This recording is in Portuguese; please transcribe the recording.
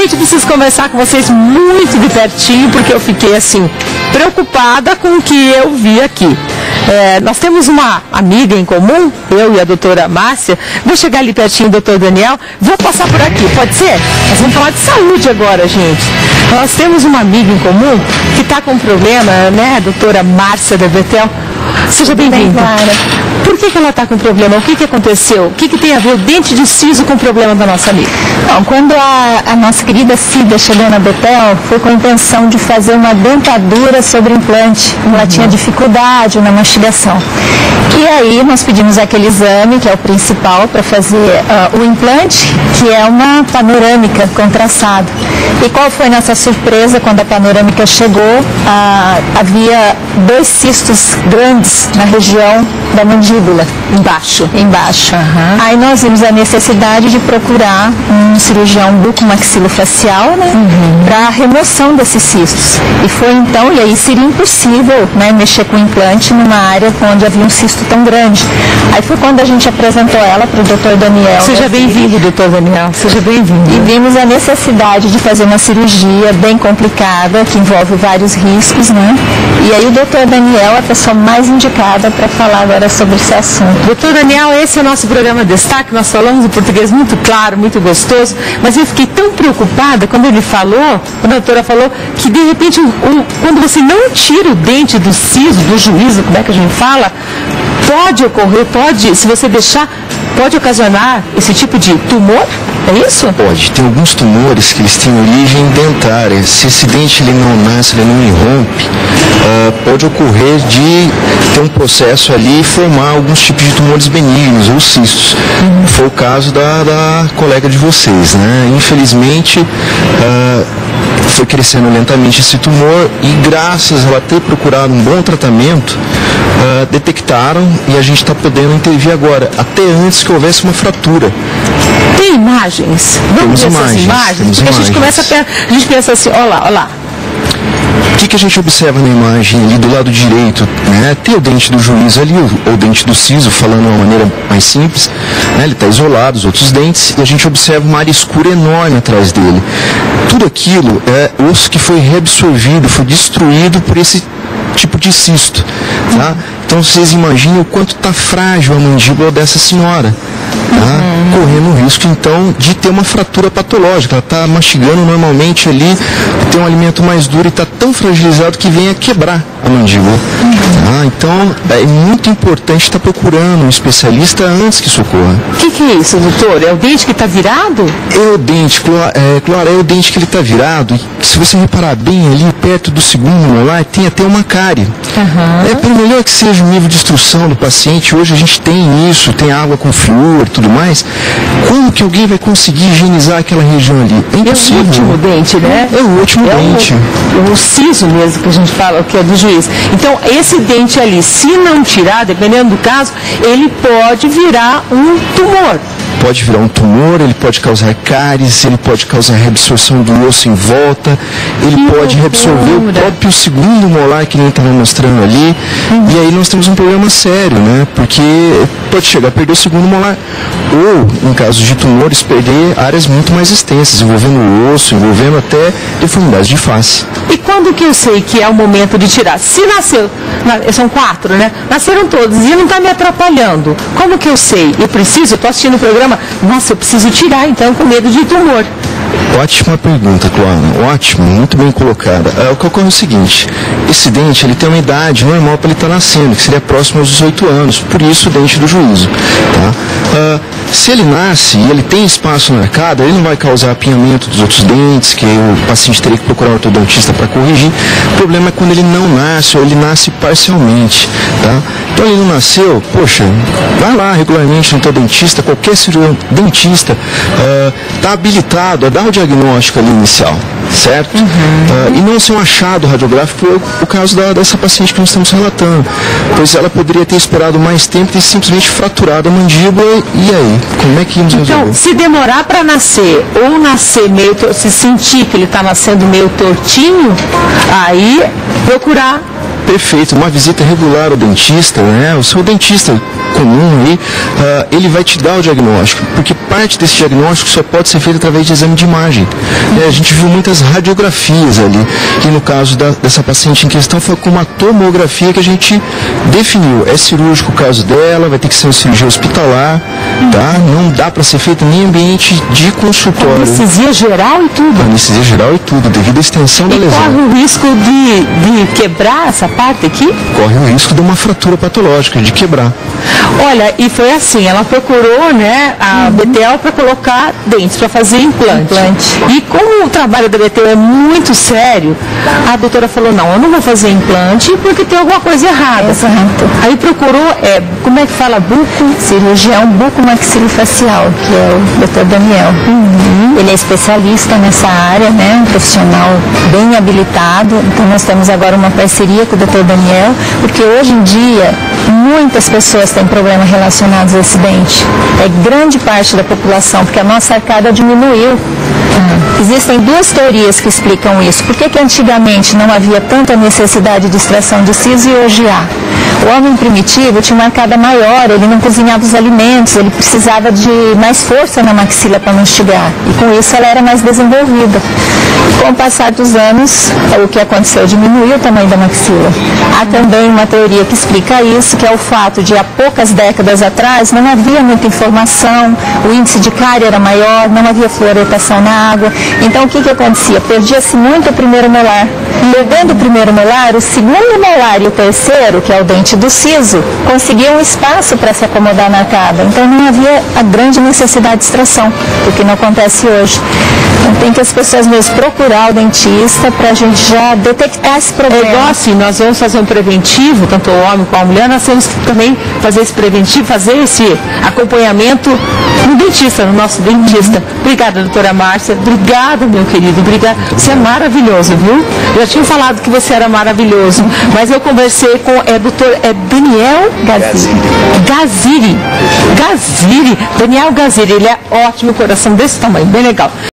Gente, preciso conversar com vocês muito de pertinho, porque eu fiquei assim, preocupada com o que eu vi aqui. Nós temos uma amiga em comum, eu e a doutora Márcia. Vou chegar ali pertinho, doutor Daniel. Vou passar por aqui, pode ser? Nós vamos falar de saúde agora, gente. Nós temos uma amiga em comum que está com um problema, né, a doutora Márcia da Betel. Seja bem-vinda. Por que ela está com problema? O que aconteceu? O que tem a ver o dente de siso com o problema da nossa amiga? Bom, quando a nossa querida Cida chegou na Betel, foi com a intenção de fazer uma dentadura sobre implante. Ela tinha dificuldade na mastigação. E aí nós pedimos aquele exame, que é o principal, para fazer o implante, que é uma panorâmica com traçado. E qual foi nossa surpresa quando a panorâmica chegou? Havia 2 cistos grandes na região da mandíbula. Embaixo. Uhum. Aí nós vimos a necessidade de procurar um cirurgião bucomaxilofacial, né, para a remoção desses cistos. E foi então, e aí seria impossível, né, mexer com o implante numa área onde havia um cisto tão grande. Aí foi quando a gente apresentou ela para o Dr. Daniel. Seja bem-vindo, Dr. Daniel. Seja bem-vindo. E vimos a necessidade de fazer uma cirurgia bem complicada, que envolve vários riscos, né? E aí o Dr. Daniel é a pessoa mais indicada para falar agora sobre esse assunto. Doutor Daniel, esse é o nosso programa Destaque. Nós falamos o português muito claro, muito gostoso, mas eu fiquei tão preocupada quando ele falou, quando a doutora falou, que de repente, quando você não tira o dente do siso, do juízo, como é que a gente fala, pode ocorrer, se você deixar, pode ocasionar esse tipo de tumor? É isso? Pode. Tem alguns tumores que eles têm origem dentária. Se esse dente ele não nasce, ele não irrompe, pode ocorrer de ter um processo ali e formar alguns tipos de tumores benignos ou cistos. Foi o caso da colega de vocês, né? Infelizmente, foi crescendo lentamente esse tumor e graças a ela ter procurado um bom tratamento, detectaram e a gente está podendo intervir agora, até antes que houvesse uma fratura. Tem imagens? Vamos ver essas imagens? Porque a gente pensa assim, olha lá. O que a gente observa na imagem ali do lado direito, né? Tem o dente do juízo ali, ou o dente do siso, falando de uma maneira mais simples, né? Ele está isolado, os outros dentes, e a gente observa uma área escura enorme atrás dele. Tudo aquilo é osso que foi reabsorvido, foi destruído por esse tipo de cisto, tá? Então vocês imaginem o quanto está frágil a mandíbula dessa senhora, tá? Correndo o risco então de ter uma fratura patológica. Ela está mastigando normalmente ali, tem um alimento mais duro e está tão fragilizado que vem a quebrar a mandíbula. Tá? Então é muito importante estar procurando um especialista antes que isso ocorra. O que é isso, doutor? É o dente que está virado? É o dente, Clara, é o dente que ele está virado. E se você reparar bem ali perto do segundo molar, tem até uma cárie. Por melhor que seja o nível de instrução do paciente, hoje a gente tem isso, tem água com flúor e tudo mais. Como que alguém vai conseguir higienizar aquela região ali? É impossível. É o último dente, né? É o último dente. O siso mesmo que a gente fala, que é do juiz. Então, esse dente ali, se não tirar, dependendo do caso, ele pode virar um tumor. Pode virar um tumor, ele pode causar cáries, ele pode causar reabsorção do osso em volta, ele pode reabsorver o próprio segundo molar que nem estava mostrando ali, e aí nós temos um problema sério, né? Porque pode chegar a perder o segundo molar, ou, em casos de tumores, perder áreas muito mais extensas, envolvendo o osso, envolvendo até deformidades de face. E quando que eu sei que é o momento de tirar? Se nasceu, são 4, né? Nasceram todos e não está me atrapalhando. Como que eu sei? Eu estou assistindo o programa, nossa, eu preciso tirar então com medo de tumor. Ótima pergunta, Clara. Ótimo, muito bem colocada. O que ocorre é o seguinte, esse dente ele tem uma idade normal para ele estar nascendo, que seria próximo aos 18 anos, por isso o dente do juízo. Tá? Se ele nasce e ele tem espaço na arcada, ele não vai causar apinhamento dos outros dentes, que o paciente teria que procurar um ortodontista para corrigir. O problema é quando ele não nasce ou ele nasce parcialmente. Tá? Então ele não nasceu, poxa, vai lá regularmente no teu dentista, qualquer cirurgião dentista está habilitado a dar o diagnóstico ali inicial, certo? E não ser um achado radiográfico foi o caso dessa paciente que nós estamos relatando, pois ela poderia ter esperado mais tempo e simplesmente fraturado a mandíbula, e aí? Como é que íamos resolver? Então, se demorar para nascer, ou nascer meio, se sentir que ele está nascendo meio tortinho, aí procurar. Perfeito, uma visita regular ao dentista, né? O seu dentista comum aí, ele vai te dar o diagnóstico, porque parte desse diagnóstico só pode ser feito através de exame de imagem. A gente viu muitas radiografias ali, e no caso dessa paciente em questão foi com uma tomografia que a gente definiu. É cirúrgico o caso dela, vai ter que ser uma cirurgia hospitalar, tá? Não dá para ser feito nem em ambiente de consultório. Anestesia geral e tudo? Anestesia geral e tudo, devido à extensão da lesão. Corre o risco de quebrar essa parte aqui? Corre o risco de uma fratura patológica, de quebrar. Olha, e foi assim, ela procurou, né, a BTL para colocar dentes, para fazer implante. E como o trabalho da BTL é muito sério, a doutora falou, não, eu não vou fazer implante porque tem alguma coisa errada. Exato. Aí procurou, como é que fala? Cirurgião bucomaxilofacial, que é o Dr. Daniel. Ele é especialista nessa área, né, um profissional bem habilitado. Então nós temos agora uma parceria com o Dr. Daniel, porque hoje em dia muitas pessoas têm problemas relacionados a esse dente. É grande parte da população, porque a nossa arcada diminuiu. Existem duas teorias que explicam isso. Por que antigamente não havia tanta necessidade de extração de siso e hoje há? O homem primitivo tinha uma arcada maior, ele não cozinhava os alimentos, ele precisava de mais força na maxila para mastigar. E com isso ela era mais desenvolvida. Com o passar dos anos, o que aconteceu? Diminuiu o tamanho da maxila. Há também uma teoria que explica isso, que é o fato de há poucas décadas atrás não havia muita informação, o índice de cárie era maior, não havia fluoretação na água. Então o que acontecia? Perdia-se muito o primeiro molar. Perdendo o primeiro molar, o segundo molar e o terceiro, que é o dente do siso, conseguiam um espaço para se acomodar na arcada. Então não havia a grande necessidade de extração, o que não acontece hoje. Então tem que as pessoas mesmo procurar o dentista para a gente já detectar esse problema. É igual assim, nós vamos fazer um preventivo, tanto o homem como a mulher, nós temos que também fazer esse preventivo, fazer esse acompanhamento no dentista, no nosso dentista. Obrigada, doutora Márcia. Obrigada, meu querido. Obrigada. Você é maravilhoso, viu? Eu já tinha falado que você era maravilhoso, mas eu conversei com doutor Daniel Gaziri. Daniel Gaziri. Ele é ótimo, coração desse tamanho, bem legal.